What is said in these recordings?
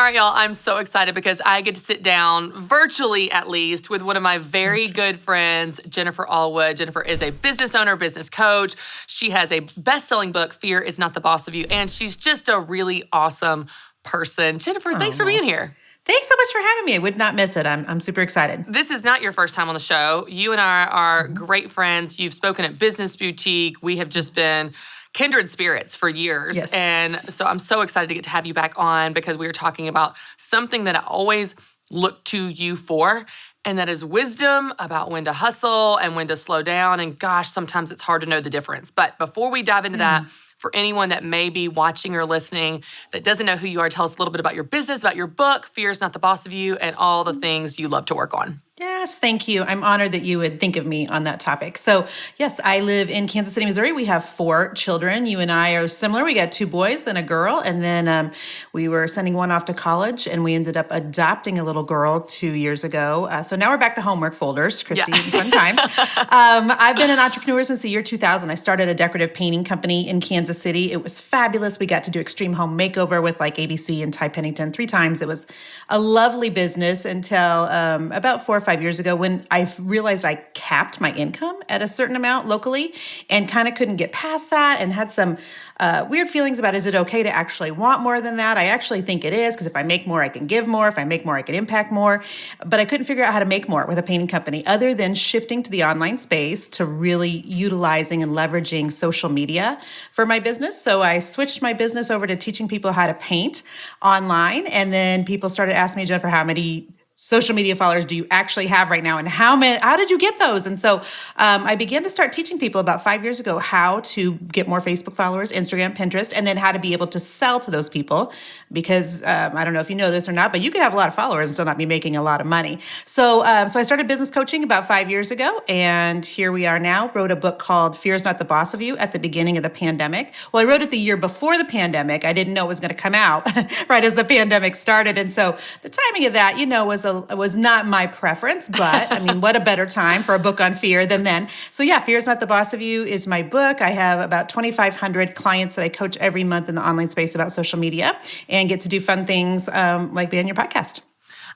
right, y'all, I'm so excited because I get to sit down, virtually at least, with one of my very good friends, Jennifer Allwood. Jennifer is a business owner, business coach. She has a best-selling book, Fear is Not the Boss of You, and she's just a really awesome person. Jennifer, thanks for being here. Thanks so much for having me. I would not miss it. I'm super excited. This is not your first time on the show. You and I are great friends. You've spoken at Business Boutique. We have just been kindred spirits for years. Yes. And so I'm so excited to get to have you back on because we were talking about something that I always look to you for, and that is wisdom about when to hustle and when to slow down. And gosh, sometimes it's hard to know the difference. But before we dive into that, for anyone that may be watching or listening that doesn't know who you are, tell us a little bit about your business, about your book, Fear is Not the Boss of You, and all the things you love to work on. Yes, thank you. I'm honored that you would think of me on that topic. So, yes, I live in Kansas City, Missouri. We have 4 children. You and I are similar. We got 2 boys, then a girl, and then we were sending one off to college, and we ended up adopting a little girl 2 years ago. So now we're back to homework folders, Christy. Fun time. I've been an entrepreneur since the year 2000. I started a decorative painting company in Kansas City. It was fabulous. We got to do extreme home makeover with like ABC and Ty Pennington 3 times. It was a lovely business until about 4 or 5 years ago when I realized I capped my income at a certain amount locally and kind of couldn't get past that and had some weird feelings about, is it okay to actually want more than that? I actually think it is, because if I make more, I can give more. If I make more, I can impact more. But I couldn't figure out how to make more with a painting company other than shifting to the online space to really utilizing and leveraging social media for my business. So I switched my business over to teaching people how to paint online. And then people started asking me, Jennifer, how many social media followers do you actually have right now? And how did you get those? And so I began to start teaching people about 5 years ago how to get more Facebook followers, Instagram, Pinterest, and then how to be able to sell to those people. Because I don't know if you know this or not, but you could have a lot of followers and still not be making a lot of money. So I started business coaching about 5 years ago, and here we are now. Wrote a book called Fear is Not the Boss of You at the beginning of the pandemic. Well, I wrote it the year before the pandemic. I didn't know it was going to come out right as the pandemic started. And so the timing of that, was not my preference, but I mean, what a better time for a book on fear than then. So yeah, Fear is Not the Boss of You is my book. I have about 2,500 clients that I coach every month in the online space about social media and get to do fun things like be on your podcast.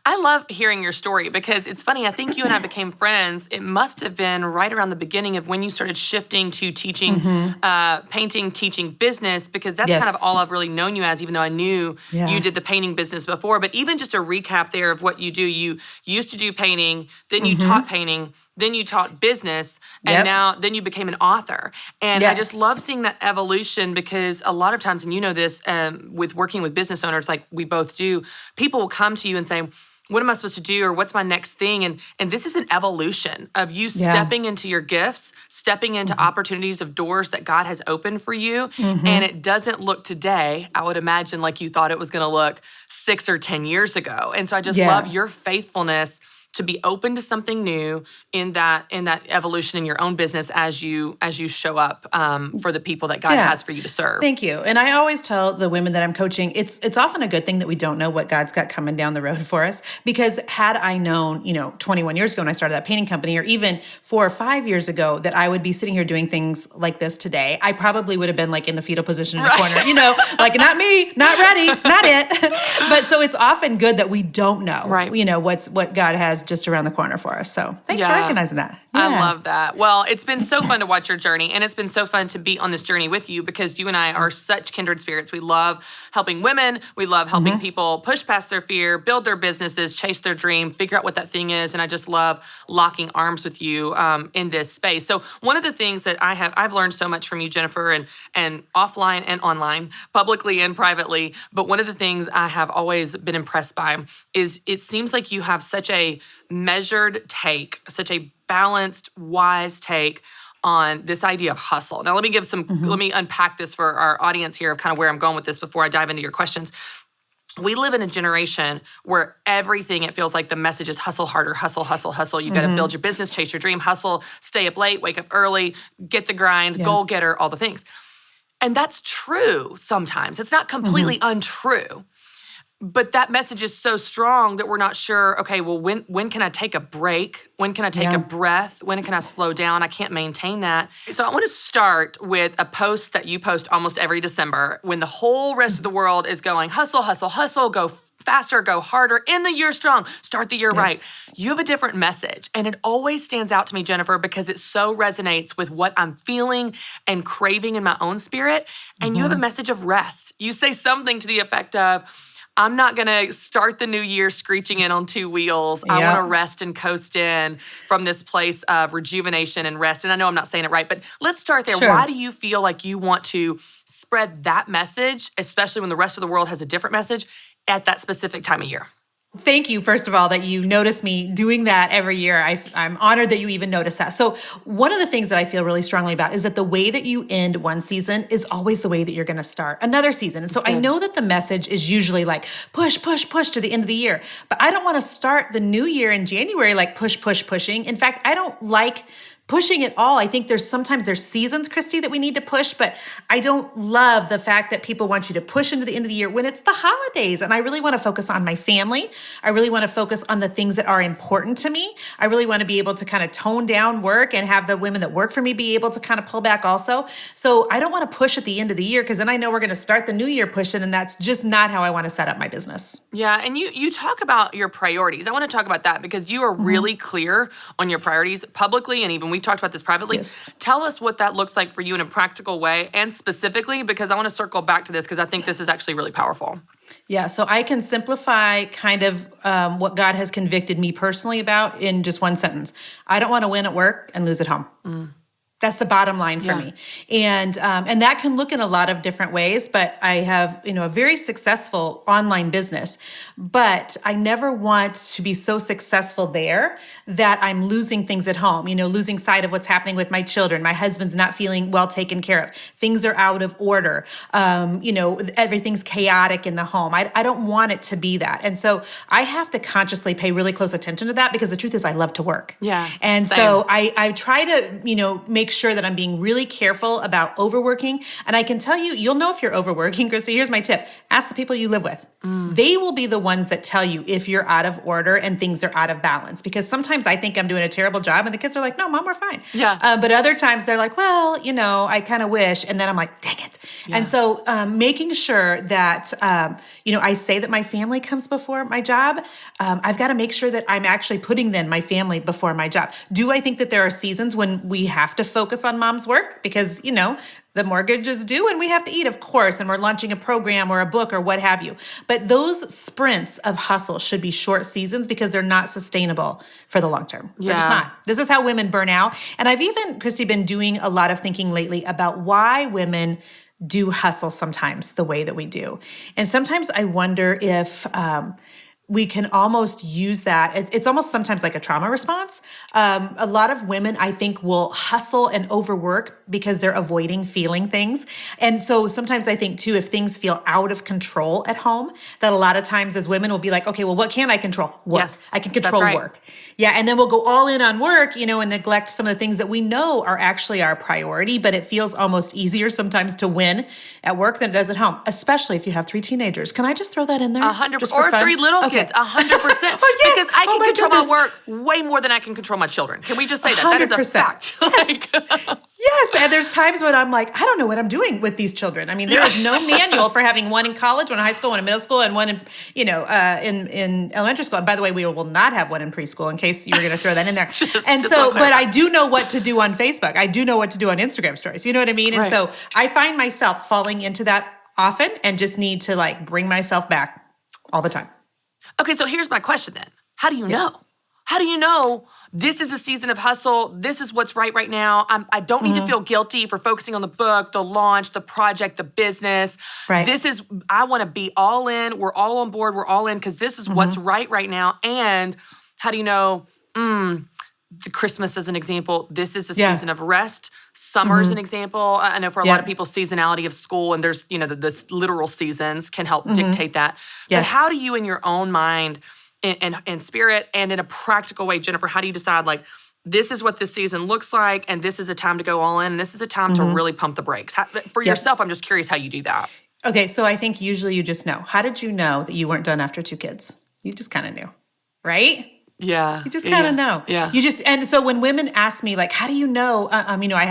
I love hearing your story because it's funny. I think you and I became friends. It must have been right around the beginning of when you started shifting to teaching, painting, teaching business, because that's kind of all I've really known you as, even though I knew you did the painting business before. But even just a recap there of what you do, you used to do painting, then you taught painting, then you taught business, and then you became an author. And I just love seeing that evolution because a lot of times, and you know this, with working with business owners like we both do, people will come to you and say, what am I supposed to do, or what's my next thing? And this is an evolution of you stepping into your gifts, stepping into opportunities of doors that God has opened for you. And it doesn't look today, I would imagine, like you thought it was going to look 6 or 10 years ago. And so I just love your faithfulness to be open to something new in that evolution in your own business as you show up for the people that God has for you to serve. Thank you. And I always tell the women that I'm coaching, it's often a good thing that we don't know what God's got coming down the road for us. Because had I known, 21 years ago when I started that painting company, or even 4 or 5 years ago, that I would be sitting here doing things like this today, I probably would have been like in the fetal position in the corner, like not me, not ready, not it. But so it's often good that we don't know, what God has just around the corner for us. So thanks for recognizing that. I love that. Well, it's been so fun to watch your journey, and it's been so fun to be on this journey with you because you and I are such kindred spirits. We love helping women. We love helping people push past their fear, build their businesses, chase their dream, figure out what that thing is. And I just love locking arms with you in this space. So one of the things that I've learned so much from you, Jennifer, and offline and online, publicly and privately. But one of the things I have always been impressed by is it seems like you have such a measured take, such a balanced, wise take on this idea of hustle. Now, let me unpack this for our audience here of kind of where I'm going with this before I dive into your questions. We live in a generation where everything, it feels like the message is hustle harder, hustle, hustle, hustle. You got to build your business, chase your dream, hustle, stay up late, wake up early, get the grind, goal getter, all the things. And that's true sometimes. It's not completely untrue. But that message is so strong that we're not sure, okay, well, when can I take a break? When can I take a breath? When can I slow down? I can't maintain that. So I want to start with a post that you post almost every December when the whole rest of the world is going, hustle, hustle, hustle, go faster, go harder, end the year strong, start the year right. You have a different message. And it always stands out to me, Jennifer, because it so resonates with what I'm feeling and craving in my own spirit. And you have a message of rest. You say something to the effect of, I'm not going to start the new year screeching in on two wheels. I want to rest and coast in from this place of rejuvenation and rest. And I know I'm not saying it right, but let's start there. Why do you feel like you want to spread that message, especially when the rest of the world has a different message at that specific time of year? Thank you, first of all, that you notice me doing that every year. I'm honored that you even notice that. So one of the things that I feel really strongly about is that the way that you end one season is always the way that you're going to start another season. And so I know that the message is usually like push, push, push to the end of the year. But I don't want to start the new year in January like push, push, pushing. In fact, I don't like pushing at all. I think sometimes there's seasons, Christy, that we need to push, but I don't love the fact that people want you to push into the end of the year when it's the holidays. And I really want to focus on my family. I really want to focus on the things that are important to me. I really want to be able to kind of tone down work and have the women that work for me be able to kind of pull back also. So I don't want to push at the end of the year because then I know we're going to start the new year pushing, and that's just not how I want to set up my business. Yeah, and you talk about your priorities. I want to talk about that because you are really clear on your priorities publicly, and even we've talked about this privately. Tell us what that looks like for you in a practical way, and specifically, because I want to circle back to this because I think this is actually really powerful. Yeah, so I can simplify kind of what God has convicted me personally about in just one sentence. I don't want to win at work and lose at home. That's the bottom line for me. And that can look in a lot of different ways, but I have, a very successful online business, but I never want to be so successful there that I'm losing things at home, losing sight of what's happening with my children. My husband's not feeling well taken care of. Things are out of order. Everything's chaotic in the home. I don't want it to be that. And so I have to consciously pay really close attention to that because the truth is I love to work. Yeah. And so I try to, make sure that I'm being really careful about overworking. And I can tell you, you'll know if you're overworking, Christy. Here's my tip. Ask the people you live with. They will be the ones that tell you if you're out of order and things are out of balance. Because sometimes I think I'm doing a terrible job and the kids are like, no, Mom, we're fine. Yeah. But other times they're like, well, I kind of wish. And then I'm like, dang it. Yeah. And so making sure that, I say that my family comes before my job. I've got to make sure that I'm actually putting then my family before my job. Do I think that there are seasons when we have to focus on Mom's work? Because, the mortgage is due and we have to eat, of course, and we're launching a program or a book or what have you. But those sprints of hustle should be short seasons because they're not sustainable for the long term. Yeah. They're just not. This is how women burn out. And I've even, Christy, been doing a lot of thinking lately about why women do hustle sometimes the way that we do. And sometimes I wonder if we can almost use that. It's almost sometimes like a trauma response. A lot of women, I think, will hustle and overwork because they're avoiding feeling things. And so sometimes I think, too, if things feel out of control at home, that a lot of times as women will be like, okay, well, what can I control? Work. Yes, I can control work. Yeah, and then we'll go all in on work, and neglect some of the things that we know are actually our priority, but it feels almost easier sometimes to win at work than it does at home, especially if you have 3 teenagers. Can I just throw that in there? 100%. Or 3 little kids, 100%. Oh, yes. Because I can my control goodness. my work way more than I can control my children. Can we just say that? 100%. That is a fact. Yes. Yes, and there's times when I'm like, I don't know what I'm doing with these children. I mean, there is no manual for having one in college, one in high school, one in middle school, and one in, in elementary school. And by the way, we will not have one in preschool in case you were going to throw that in there. But I do know what to do on Facebook. I do know what to do on Instagram stories. You know what I mean? And so I find myself falling into that often and just need to bring myself back all the time. Okay, so here's my question then. How do you know? How do you know this is a season of hustle? This is what's right now. I don't need to feel guilty for focusing on the book, the launch, the project, the business. Right. I want to be all in. We're all on board. We're all in because this is what's right now. And how do you know, the Christmas as an example, this is a season of rest. Summer is an example. I know for a lot of people, seasonality of school, and there's, the literal seasons can help dictate that. Yes. But how do you in your own mind in spirit and in a practical way, Jennifer, how do you decide this is what this season looks like and this is a time to go all in and this is a time to really pump the brakes? For yourself, I'm just curious how you do that. Okay, so I think usually you just know. How did you know that you weren't done after 2 kids? You just kind of knew, right? Yeah. You just kind of know. Yeah. And so when women ask me, like, how do you know, I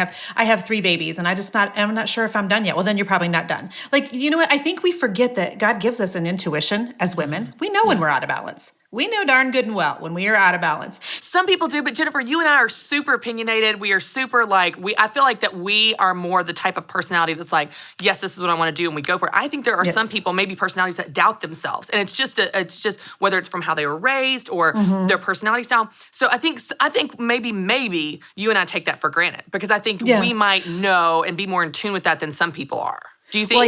have 3 babies and I'm not sure if I'm done yet. Well, then you're probably not done. Like, you know what? I think we forget that God gives us an intuition as women. We know when we're out of balance. We know darn good and well when we are out of balance. Some people do, but Jennifer, you and I are super opinionated. We are super I feel like that we are more the type of personality that's like, yes, this is what I want to do, and we go for it. I think there are some people, maybe personalities that doubt themselves. And it's just whether it's from how they were raised or their personality style. So I think maybe you and I take that for granted because I think we might know and be more in tune with that than some people are. Do you think? Well,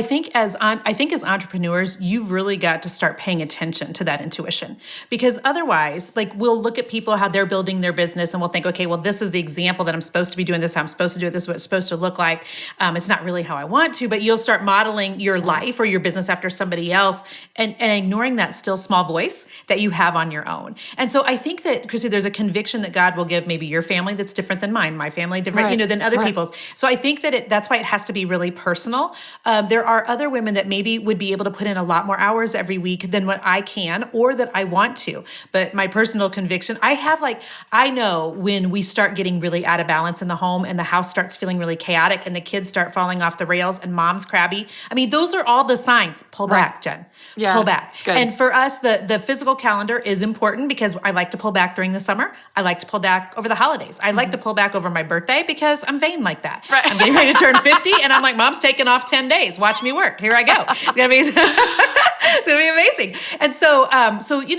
I think as entrepreneurs, you've really got to start paying attention to that intuition because otherwise, like we'll look at people, how they're building their business and we'll think, okay, well, this is the example that I'm supposed to be doing this, how I'm supposed to do it. This is what it's supposed to look like. It's not really how I want to, but you'll start modeling your life or your business after somebody else and ignoring that still small voice that you have on your own. And so I think that, Christy, there's a conviction that God will give maybe your family that's different than mine, my family different, than other people's. So I think that that's why it has to be really personal. There are other women that maybe would be able to put in a lot more hours every week than what I can or that I want to. But my personal conviction, I know when we start getting really out of balance in the home and the house starts feeling really chaotic and the kids start falling off the rails and mom's crabby. I mean, those are all the signs. Pull back, Jen. Yeah, pull back. It's good. And for us, the physical calendar is important because I like to pull back during the summer. I like to pull back over the holidays. I like to pull back over my birthday because I'm vain like that. Right. I'm getting ready to turn 50 and I'm like, Mom's taking off 10 days. Watch me work. Here I go. It's gonna be it's gonna be amazing. And so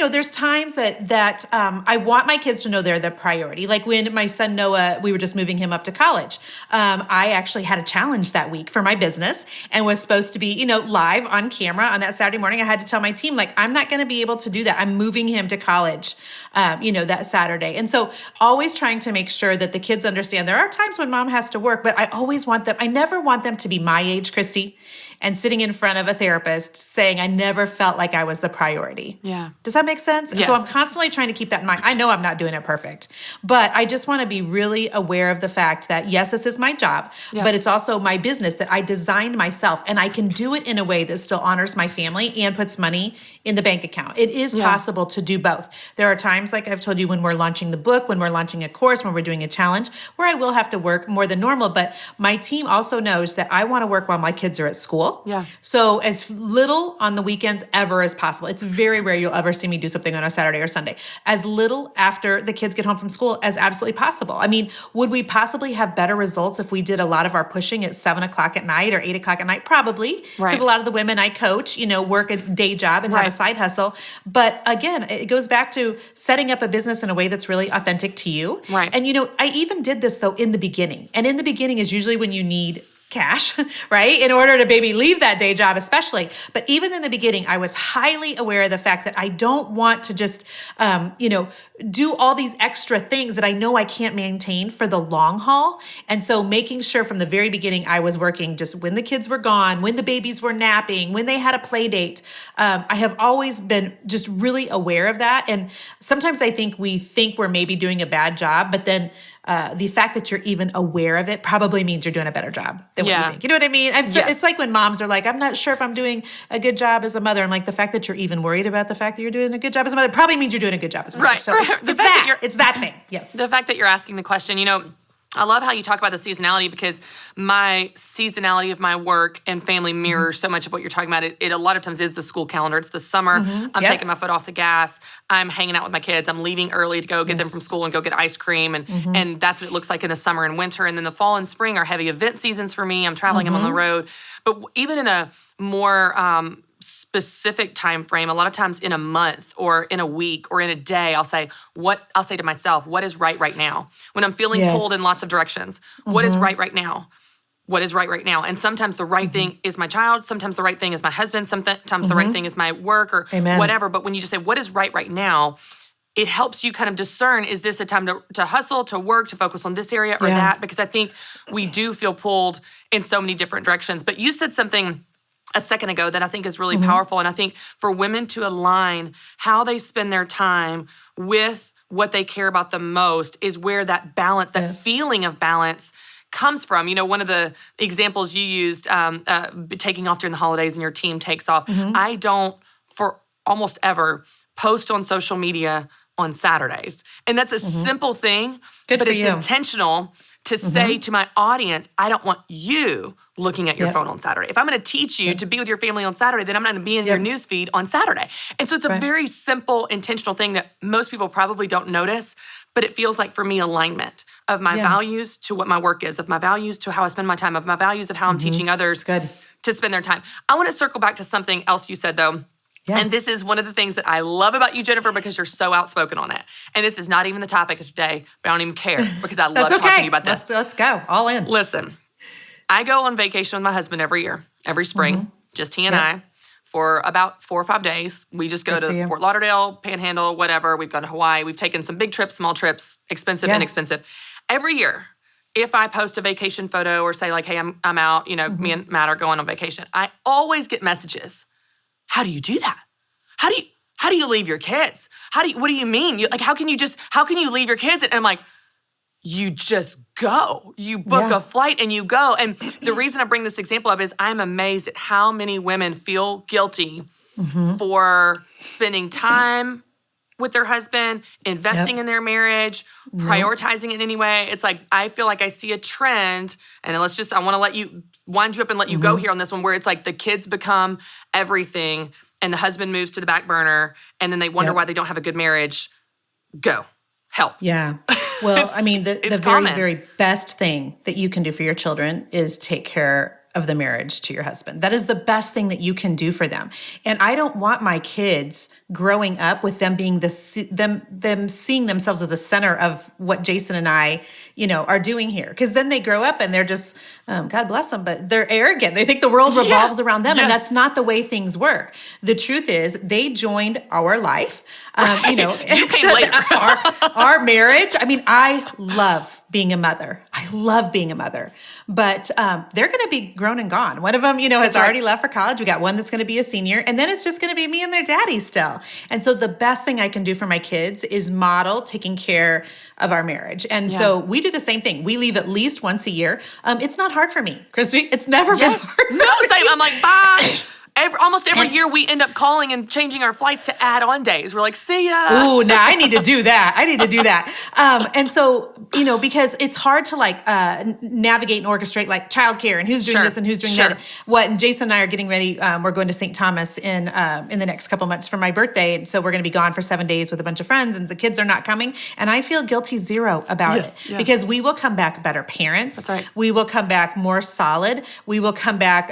there's times that I want my kids to know they're the priority. Like when my son Noah, we were just moving him up to college. I actually had a challenge that week for my business and was supposed to be, live on camera on that Saturday morning. I had to tell my team, like, I'm not going to be able to do that. I'm moving him to college, that Saturday. And so always trying to make sure that the kids understand there are times when mom has to work, but I never want them to be my age, Christy, and sitting in front of a therapist saying, I never felt like I was the priority. Yeah. Does that make sense? Yes. And so I'm constantly trying to keep that in mind. I know I'm not doing it perfect, but I just want to be really aware of the fact that, yes, this is my job, but it's also my business that I designed myself, and I can do it in a way that still honors my family and puts money in the bank account. It is possible to do both. There are times, like I've told you, when we're launching the book, when we're launching a course, when we're doing a challenge, where I will have to work more than normal, but my team also knows that I want to work while my kids are at school. Yeah. So as little on the weekends ever as possible. It's very rare you'll ever see me do something on a Saturday or Sunday. As little after the kids get home from school as absolutely possible. I mean, would we possibly have better results if we did a lot of our pushing at 7 o'clock at night or 8 o'clock at night? Probably. Because a lot of the women I coach, work a day job and have a side hustle. But again, it goes back to setting up a business in a way that's really authentic to you. Right. And I even did this though in the beginning. And in the beginning is usually when you need cash, right? In order to maybe leave that day job, especially. But even in the beginning, I was highly aware of the fact that I don't want to just, do all these extra things that I know I can't maintain for the long haul. And so making sure from the very beginning, I was working just when the kids were gone, when the babies were napping, when they had a play date. I have always been just really aware of that. And sometimes I think we think we're maybe doing a bad job, but then the fact that you're even aware of it probably means you're doing a better job than what you think. You know what I mean? And so it's like when moms are like, I'm not sure if I'm doing a good job as a mother. I'm like, the fact that you're even worried about the fact that you're doing a good job as a mother probably means you're doing a good job as a mother. Right. So it's that thing. Yes. The fact that you're asking the question, I love how you talk about the seasonality because my seasonality of my work and family mirrors so much of what you're talking about. It a lot of times is the school calendar. It's the summer. I'm taking my foot off the gas. I'm hanging out with my kids. I'm leaving early to go get them from school and go get ice cream. And that's what it looks like in the summer and winter. And then the fall and spring are heavy event seasons for me. I'm traveling. I'm on the road. But even in a more specific time frame, a lot of times in a month or in a week or in a day, I'll say to myself, what is right now? When I'm feeling pulled in lots of directions, what is right now? What is right now? And sometimes the right thing is my child. Sometimes the right thing is my husband. Sometimes the right thing is my work or whatever. But when you just say, what is right now? It helps you kind of discern, is this a time to hustle, to work, to focus on this area or that? Because I think we do feel pulled in so many different directions. But you said something a second ago that I think is really powerful. And I think for women to align how they spend their time with what they care about the most is where that balance, that feeling of balance comes from. One of the examples you used, taking off during the holidays and your team takes off. I don't, for almost ever, post on social media on Saturdays. And that's a simple thing, Good but for it's you. intentional to say to my audience, I don't want you looking at your phone on Saturday. If I'm going to teach you to be with your family on Saturday, then I'm not going to be in your news feed on Saturday. And so it's a very simple, intentional thing that most people probably don't notice, but it feels like for me alignment of my values to what my work is, of my values to how I spend my time, of my values of how I'm teaching others to spend their time. I want to circle back to something else you said though. Yeah. And this is one of the things that I love about you, Jennifer, because you're so outspoken on it. And this is not even the topic of today, but I don't even care because I love talking to you about this. Let's go. All in. Listen, I go on vacation with my husband every year, every spring, just he and I, for about 4 or 5 days. We just go to Fort Lauderdale, Panhandle, whatever. We've gone to Hawaii. We've taken some big trips, small trips, expensive, inexpensive. Every year, if I post a vacation photo or say like, hey, I'm out, me and Matt are going on vacation, I always get messages. How do you do that? How do you leave your kids? What do you mean? How can you leave your kids? And I'm like, you just go. You book a flight and you go. And the reason I bring this example up is I'm amazed at how many women feel guilty for spending time with their husband, investing in their marriage, prioritizing it in any way. It's like, I feel like I see a trend, and I want to let you, wind you up and let you go here on this one, where it's like the kids become everything and the husband moves to the back burner, and then they wonder why they don't have a good marriage. Go. Help. Yeah. Well, I mean, the very, very best thing that you can do for your children is take care of the marriage to your husband. That is the best thing that you can do for them. And I don't want my kids growing up with them being them seeing themselves as the center of what Jason and I, are doing here. Because then they grow up and they're just, God bless them, but they're arrogant. They think the world revolves around them, and that's not the way things work. The truth is, they joined our life. You came later. our marriage. I mean, I love being a mother. I love being a mother, but they're going to be grown and gone. One of them, has already left for college. We got one that's going to be a senior, and then it's just going to be me and their daddy still. And so the best thing I can do for my kids is model taking care of our marriage. And so we do the same thing. We leave at least once a year. It's not hard for me, Christy. It's never been hard for me. Same. I'm like, bye. Almost every year we end up calling and changing our flights to add on days. We're like, see ya. Ooh, now I need to do that. And so, because it's hard to navigate and orchestrate like childcare and who's doing this and who's doing that. And Jason and I are getting ready. We're going to St. Thomas in the next couple months for my birthday. And so we're going to be gone for 7 days with a bunch of friends, and the kids are not coming. And I feel guilty zero about it because we will come back better parents. That's right. We will come back more solid. We will come back,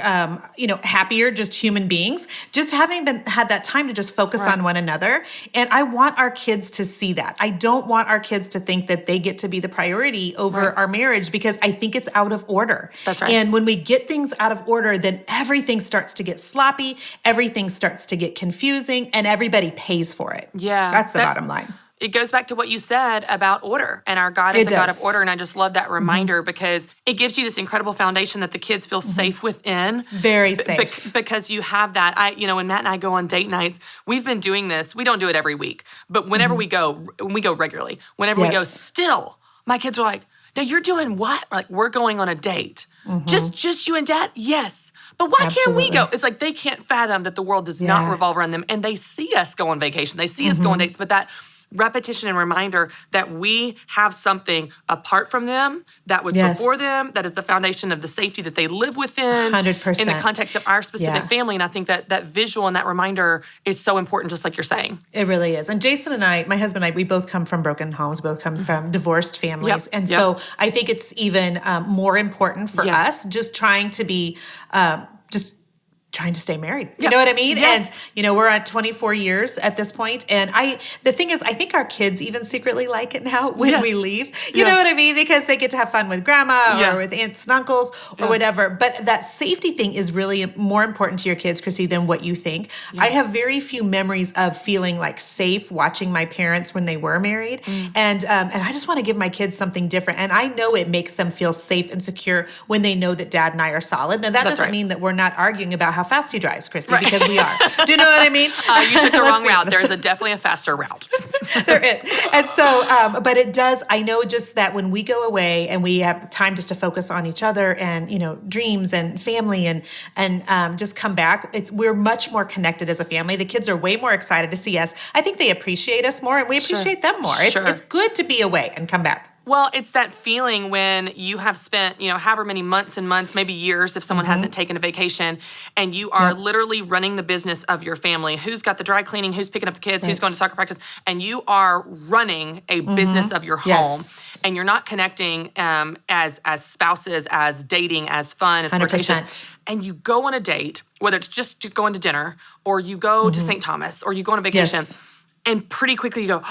happier, just human beings, just having had that time to just focus on one another. And I want our kids to see that. I don't want our kids to think that they get to be the priority over our marriage, because I think it's out of order. That's right. And when we get things out of order, then everything starts to get sloppy, everything starts to get confusing, and everybody pays for it. Yeah. That's the bottom line. It goes back to what you said about order, and our God is a God of order. And I just love that reminder because it gives you this incredible foundation that the kids feel safe within. Very safe. Because you have that. When Matt and I go on date nights, we've been doing this. We don't do it every week, but whenever we go regularly. Whenever we go, still, my kids are like, now you're doing what? We're going on a date. Just you and Dad? Yes. But why can't we go? It's like they can't fathom that the world does not revolve around them, and they see us go on vacation. They see us go on dates, but that repetition and reminder that we have something apart from them that was before them, that is the foundation of the safety that they live within 100%. in the context of our specific family. And I think that visual and that reminder is so important, just like you're saying. It really is. And Jason and I, my husband and I, we both come from broken homes, both come from divorced families. And so I think it's even more important for us just trying to be trying to stay married. You know what I mean? Yes. And, we're at 24 years at this point. And the thing is, I think our kids even secretly like it now when we leave. You know what I mean? Because they get to have fun with grandma or with aunts and uncles or whatever. But that safety thing is really more important to your kids, Chrissy, than what you think. I have very few memories of feeling safe watching my parents when they were married. And I just want to give my kids something different. And I know it makes them feel safe and secure when they know that Dad and I are solid. Now, that doesn't mean that we're not arguing about how how fast he drives, Christy, because we are. Do you know what I mean? You took the wrong route. There's definitely a faster route. There is. And so, but it does, I know just that when we go away and we have time just to focus on each other and, dreams and family and just come back, we're much more connected as a family. The kids are way more excited to see us. I think they appreciate us more and we appreciate them more. It's good to be away and come back. Well, it's that feeling when you have spent, however many months and months, maybe years, if someone hasn't taken a vacation, and you are literally running the business of your family. Who's got the dry cleaning? Who's picking up the kids? Who's going to soccer practice? And you are running a business of your home, and you're not connecting as spouses, as dating, as fun, as flirtatious. And you go on a date, whether it's just going to dinner, or you go to St. Thomas, or you go on a vacation, and pretty quickly you go,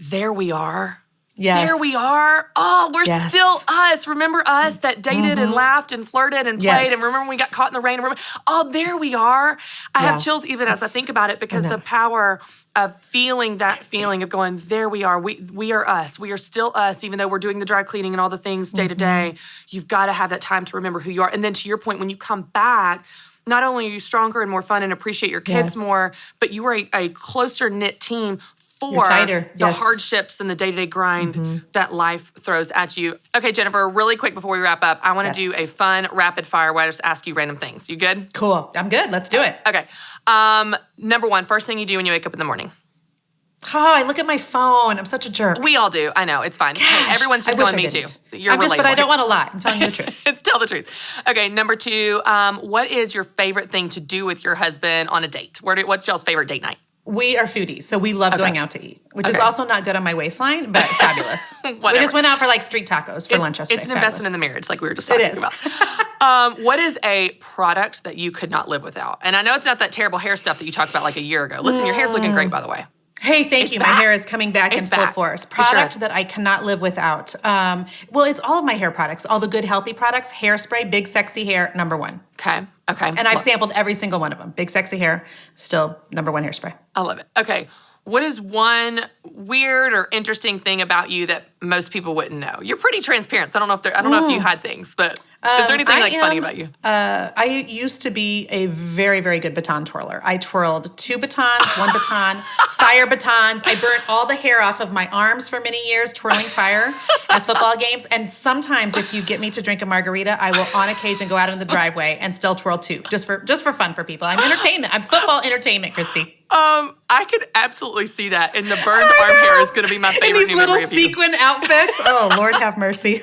there we are. Yes. There we are. Oh, we're still us. Remember us that dated and laughed and flirted and played and remember when we got caught in the rain? Oh, there we are. I have chills even as I think about it because the power of feeling that feeling of going, there we are. We are us. We are still us, even though we're doing the dry cleaning and all the things day to day. You've got to have that time to remember who you are. And then to your point, when you come back, not only are you stronger and more fun and appreciate your kids more, but you are a closer knit team for the hardships and the day-to-day grind that life throws at you. Okay, Jennifer, really quick before we wrap up, I want to do a fun rapid fire where I just ask you random things. You good? Cool. I'm good. Let's do it. Okay. Number one, first thing you do when you wake up in the morning. Oh, I look at my phone. I'm such a jerk. We all do. I know. It's fine. Hey, everyone's just going, me too. You're relatable. But I don't want to lie. I'm telling you the truth. It's tell the truth. Okay, number two, what is your favorite thing to do with your husband on a date? What's y'all's favorite date night? We are foodies, so we love going out to eat, which is also not good on my waistline, but fabulous. We just went out for street tacos for lunch yesterday. It's an investment in the marriage, like we were just talking about. What is a product that you could not live without? And I know it's not that terrible hair stuff that you talked about like a year ago. Listen, your hair's looking great, by the way. Hey, thank you. My hair is coming back in full force. Product that I cannot live without. Well, it's all of my hair products, all the good, healthy products. Hairspray, Big Sexy Hair, number one. Okay. And I've sampled every single one of them. Big Sexy Hair, still number one hairspray. I love it. Okay. What is one weird or interesting thing about you that most people wouldn't know? You're pretty transparent, so I don't know if you hide things, but is there anything funny about you? I used to be a very, very good baton twirler. I twirled 2 batons, 1 baton, fire batons. I burnt all the hair off of my arms for many years twirling fire at football games. And sometimes if you get me to drink a margarita, I will on occasion go out in the driveway and still twirl 2, just for fun for people. I'm entertainment. I'm football entertainment, Christy. I could absolutely see that, and the burned arm hair is going to be my favorite. In these little sequin outfits. Oh, Lord have mercy.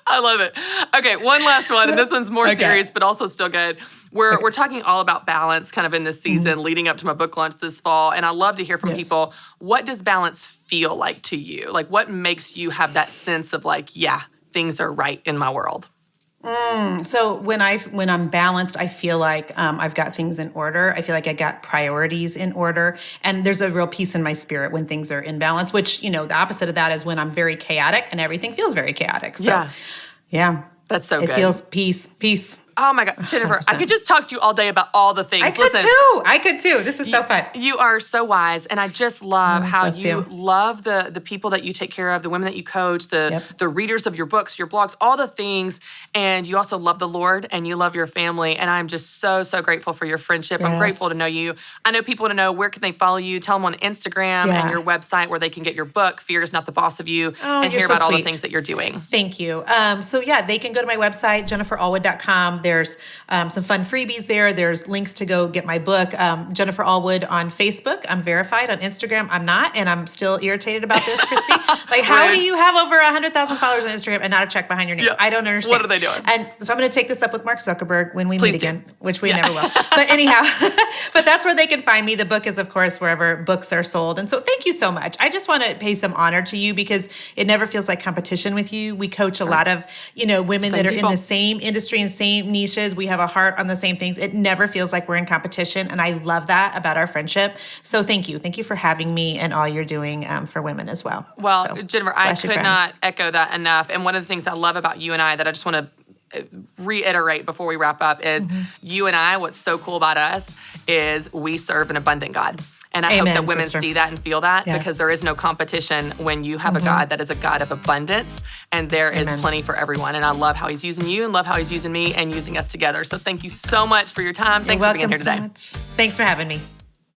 I love it. Okay, one last one, and this one's more serious, but also still good. We're talking all about balance kind of in this season leading up to my book launch this fall, and I love to hear from people. What does balance feel like to you? Like, what makes you have that sense of things are right in my world? So when I'm balanced, I feel like I've got things in order. I feel like I got priorities in order, and there's a real peace in my spirit when things are in balance. Which the opposite of that is when I'm very chaotic and everything feels very chaotic. So, yeah, that's so good. It feels peace. Oh my God, Jennifer, 100%. I could just talk to you all day about all the things. I could too. This is so fun. You are so wise, and I just love how you love the people that you take care of, the women that you coach, the readers of your books, your blogs, all the things, and you also love the Lord, and you love your family, and I'm just so, so grateful for your friendship. I'm grateful to know you. I know people want to know, where can they follow you? Tell them on Instagram and your website where they can get your book, Fear is Not the Boss of You, and hear about all the things that you're doing. Thank you. They can go to my website, jenniferallwood.com. There's some fun freebies there. There's links to go get my book. Jennifer Allwood on Facebook. I'm verified. On Instagram, I'm not, and I'm still irritated about this, Christy. How do you have over 100,000 followers on Instagram and not a check behind your name? I don't understand. What are they doing? And so I'm going to take this up with Mark Zuckerberg when we meet again, which we never will. But anyhow, but that's where they can find me. The book is, of course, wherever books are sold. And so thank you so much. I just want to pay some honor to you because it never feels like competition with you. We coach a lot of, women that are in the same industry and same niches. We have a heart on the same things. It never feels like we're in competition. And I love that about our friendship. So thank you. Thank you for having me and all you're doing for women as well. Well, so, Jennifer, I could not echo that enough. And one of the things I love about you and I that I just want to reiterate before we wrap up is you and I, what's so cool about us is we serve an abundant God. And I hope Amen, that women sister. see that and feel that Yes. because there is no competition when you have a God that is a God of abundance and there is Amen. plenty for everyone. And I love how he's using you and love how he's using me and using us together. So thank you so much for your time. Thanks for being here today. So much. Thanks for having me.